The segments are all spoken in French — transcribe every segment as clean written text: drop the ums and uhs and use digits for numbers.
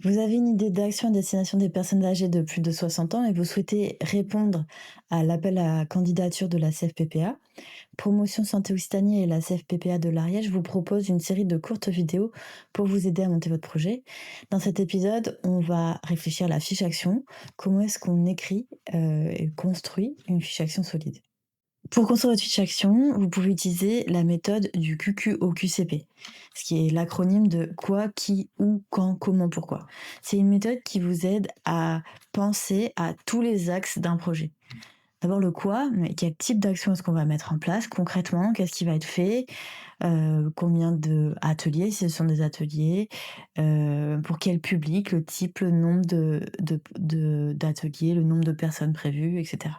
Vous avez une idée d'action à destination des personnes âgées de plus de 60 ans et vous souhaitez répondre à l'appel à candidature de la CFPPA. Promotion Santé Occitanie et la CFPPA de l'Ariège vous proposent une série de courtes vidéos pour vous aider à monter votre projet. Dans cet épisode, on va réfléchir à la fiche action. Comment est-ce qu'on écrit et construit une fiche action solide? Pour construire votre fiche action, vous pouvez utiliser la méthode du QQOQCP, ce qui est l'acronyme de quoi, qui, où, quand, comment, pourquoi. C'est une méthode qui vous aide à penser à tous les axes d'un projet. D'abord le quoi, mais quel type d'action est-ce qu'on va mettre en place concrètement, qu'est-ce qui va être fait, combien d'ateliers, si ce sont des ateliers, pour quel public, le type, le nombre d'ateliers, le nombre de personnes prévues, etc.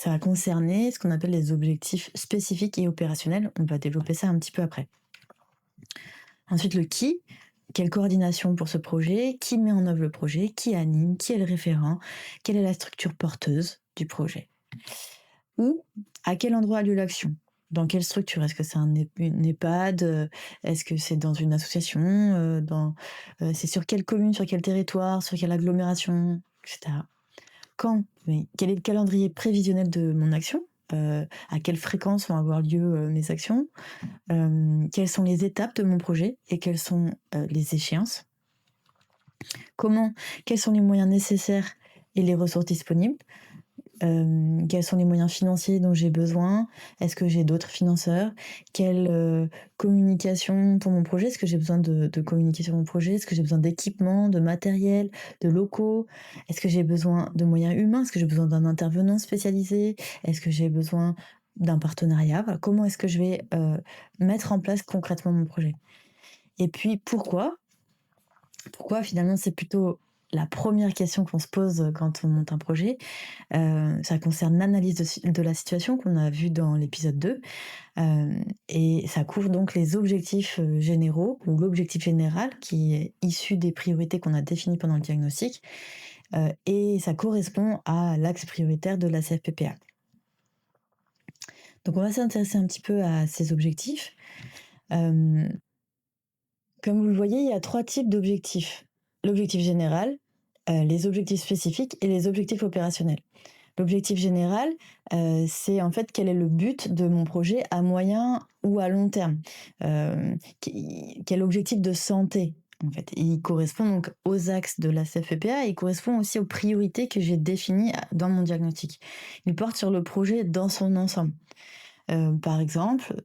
Ça va concerner ce qu'on appelle les objectifs spécifiques et opérationnels. On va développer ça un petit peu après. Ensuite, le qui. Quelle coordination pour ce projet? Qui met en œuvre le projet? Qui anime? Qui est le référent? Quelle est la structure porteuse du projet? Où? À quel endroit a lieu l'action? Dans quelle structure? Est-ce que c'est une EHPAD? Est-ce que c'est dans une association? C'est sur quelle commune? Sur quel territoire? Sur quelle agglomération? Etc. Quand? Mais quel est le calendrier prévisionnel de mon action? À quelle fréquence vont avoir lieu mes actions? Quelles sont les étapes de mon projet et quelles sont les échéances? Quels sont les moyens nécessaires et les ressources disponibles? Quels sont les moyens financiers dont j'ai besoin? Est-ce que j'ai d'autres financeurs? Quelle communication pour mon projet? Est-ce que j'ai besoin de communiquer sur mon projet? Est-ce que j'ai besoin d'équipements, de matériel, de locaux? Est-ce que j'ai besoin de moyens humains? Est-ce que j'ai besoin d'un intervenant spécialisé? Est-ce que j'ai besoin d'un partenariat? Voilà, comment est-ce que je vais mettre en place concrètement mon projet? Et puis pourquoi? Pourquoi finalement c'est plutôt la première question qu'on se pose quand on monte un projet. Ça concerne l'analyse de la situation qu'on a vu dans l'épisode 2. Et ça couvre donc les objectifs généraux ou l'objectif général qui est issu des priorités qu'on a définies pendant le diagnostic. Et ça correspond à l'axe prioritaire de la CFPPA. Donc on va s'intéresser un petit peu à ces objectifs. Comme vous le voyez, il y a 3 types d'objectifs. L'objectif général, les objectifs spécifiques et les objectifs opérationnels. L'objectif général, c'est en fait quel est le but de mon projet à moyen ou à long terme. Quel objectif de santé, en fait. Il correspond donc aux axes de la CFPPA et il correspond aussi aux priorités que j'ai définies dans mon diagnostic. Il porte sur le projet dans son ensemble. Par exemple,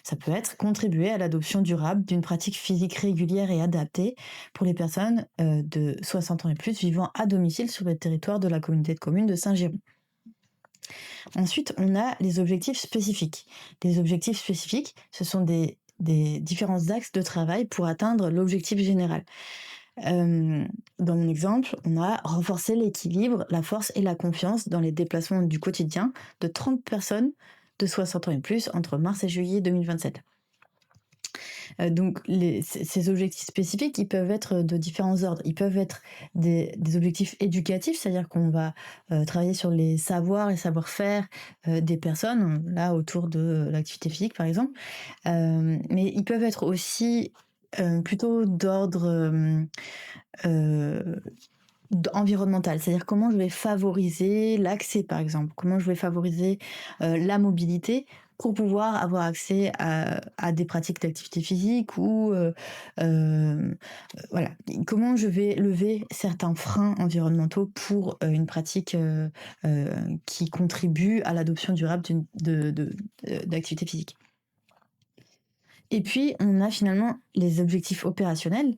ça peut être contribuer à l'adoption durable d'une pratique physique régulière et adaptée pour les personnes de 60 ans et plus vivant à domicile sur le territoire de la communauté de communes de Saint-Girons. Ensuite, on a les objectifs spécifiques. Les objectifs spécifiques, ce sont des différents axes de travail pour atteindre l'objectif général. Dans mon exemple, on a renforcé l'équilibre, la force et la confiance dans les déplacements du quotidien de 30 personnes de 60 ans et plus entre mars et juillet 2027. Donc ces objectifs spécifiques, ils peuvent être de différents ordres. Ils peuvent être des objectifs éducatifs, c'est-à-dire qu'on va travailler sur les savoirs et savoir-faire des personnes, là autour de l'activité physique par exemple. Mais ils peuvent être aussi plutôt d'ordre environnemental, c'est-à-dire comment je vais favoriser l'accès par exemple, comment je vais favoriser la mobilité pour pouvoir avoir accès à des pratiques d'activité physique ou voilà, comment je vais lever certains freins environnementaux pour une pratique qui contribue à l'adoption durable d'activité physique. Et puis, on a finalement les objectifs opérationnels,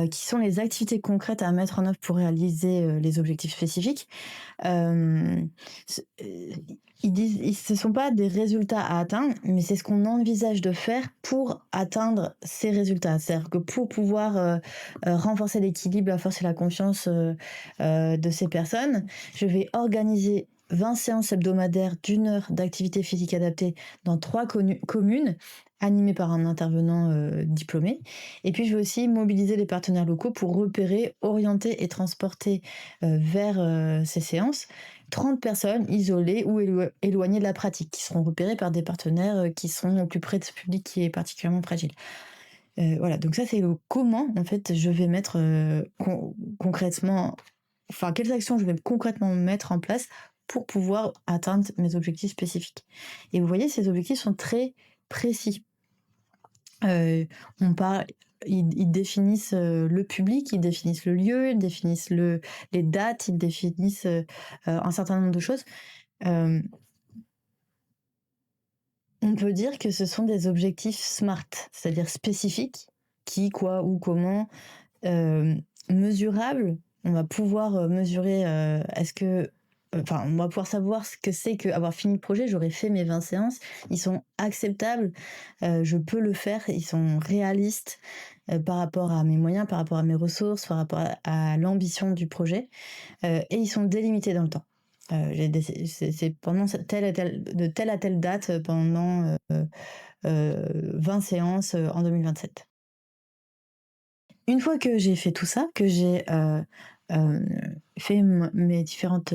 qui sont les activités concrètes à mettre en œuvre pour réaliser les objectifs spécifiques. Ils disent, ce ne sont pas des résultats à atteindre, mais c'est ce qu'on envisage de faire pour atteindre ces résultats. C'est-à-dire que pour pouvoir renforcer l'équilibre, la force et la confiance de ces personnes, je vais organiser 20 séances hebdomadaires d'1 heure d'activité physique adaptée dans 3 communes, animées par un intervenant diplômé. Et puis, je vais aussi mobiliser les partenaires locaux pour repérer, orienter et transporter vers ces séances 30 personnes isolées ou éloignées de la pratique, qui seront repérées par des partenaires qui sont au plus près de ce public qui est particulièrement fragile. Voilà, donc ça, c'est le comment, en fait, je vais mettre, concrètement, enfin, quelles actions je vais concrètement mettre en place pour pouvoir atteindre mes objectifs spécifiques. Et vous voyez, ces objectifs sont très précis. Heu, on parle ils définissent, le public, ils définissent le lieu, ils définissent les dates, ils définissent, un certain nombre de choses. Hem, on peut dire que ce sont des objectifs SMART, c'est-à-dire spécifiques, qui, quoi, où, comment, mesurables. On va pouvoir, mesurer, est-ce que enfin, on va pouvoir savoir ce que c'est qu'avoir fini le projet. J'aurais fait mes 20 séances, ils sont acceptables, je peux le faire, ils sont réalistes, par rapport à mes moyens, par rapport à mes ressources, par rapport à l'ambition du projet, et ils sont délimités dans le temps. J'ai des c'est pendant telle et telle de telle à telle date, pendant, 20 séances, en 2027. Une fois que j'ai fait tout ça, que j'ai, heu, fait mes différentes,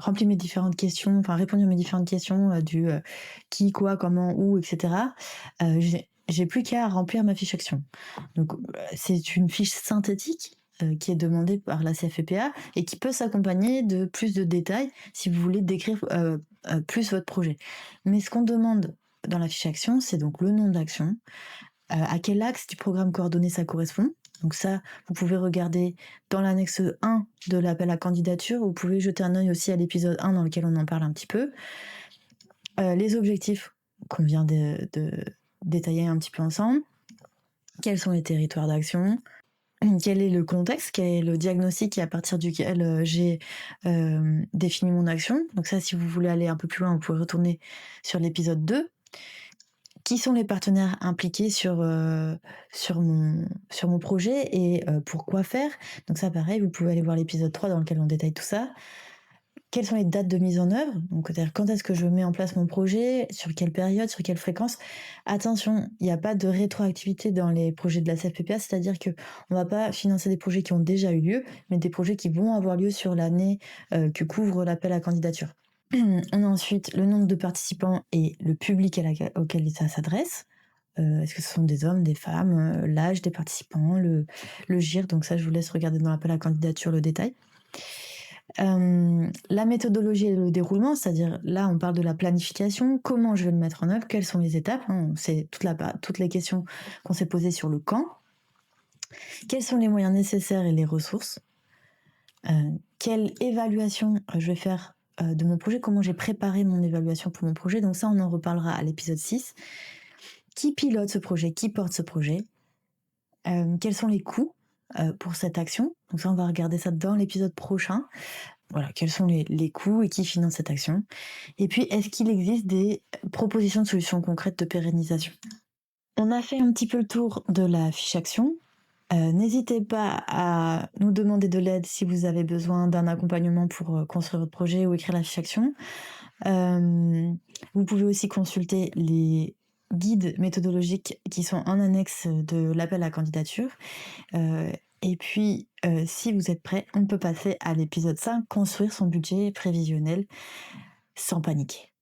rempli mes différentes questions, enfin répondu à mes différentes questions, qui, quoi, comment, où, et cetera, j'ai plus qu'à remplir ma fiche action. Donc, c'est une fiche synthétique, qui est demandée par la CFEPA et qui peut s'accompagner de plus de détails si vous voulez décrire, plus votre projet. Mais ce qu'on demande dans la fiche action, c'est donc le nom de l'action, à quel axe du programme coordonné ça correspond. Donc ça, vous pouvez regarder dans l'annexe 1 de l'appel à candidature. Vous pouvez jeter un œil aussi à l'épisode 1 dans lequel on en parle un petit peu. Les objectifs qu'on vient de détailler un petit peu ensemble. Quels sont les territoires d'action? Quel est le contexte? Quel est le diagnostic à partir duquel j'ai défini mon action? Donc ça, si vous voulez aller un peu plus loin, vous pouvez retourner sur l'épisode 2. Qui sont les partenaires impliqués sur mon projet et pourquoi faire? Donc ça, pareil, vous pouvez aller voir l'épisode 3 dans lequel on détaille tout ça. Quelles sont les dates de mise en œuvre? Donc, c'est-à-dire quand est-ce que je mets en place mon projet? Sur quelle période? Sur quelle fréquence? Attention, il n'y a pas de rétroactivité dans les projets de la CFPPA, c'est-à-dire qu'on ne va pas financer des projets qui ont déjà eu lieu, mais des projets qui vont avoir lieu sur l'année que couvre l'appel à candidature. On a ensuite le nombre de participants et le public auquel ça s'adresse. Est-ce que ce sont des hommes, des femmes, l'âge des participants, le GIR, donc ça je vous laisse regarder dans l'appel à candidature le détail. La méthodologie et le déroulement, c'est-à-dire là on parle de la planification, comment je vais le mettre en œuvre, quelles sont les étapes, hein, c'est toutes les questions qu'on s'est posées sur le quand. Quels sont les moyens nécessaires et les ressources? Quelle évaluation je vais faire de mon projet, comment j'ai préparé mon évaluation pour mon projet. Donc ça, on en reparlera à l'épisode 6. Qui pilote ce projet? Qui porte ce projet? Quels sont les coûts pour cette action? Donc ça, on va regarder ça dans l'épisode prochain. Voilà, quels sont les coûts et qui finance cette action? Et puis, est-ce qu'il existe des propositions de solutions concrètes de pérennisation? On a fait un petit peu le tour de la fiche action. N'hésitez pas à nous demander de l'aide si vous avez besoin d'un accompagnement pour construire votre projet ou écrire la fiche action. Vous pouvez aussi consulter les guides méthodologiques qui sont en annexe de l'appel à candidature. Et puis, si vous êtes prêts, on peut passer à l'épisode 5, construire son budget prévisionnel sans paniquer.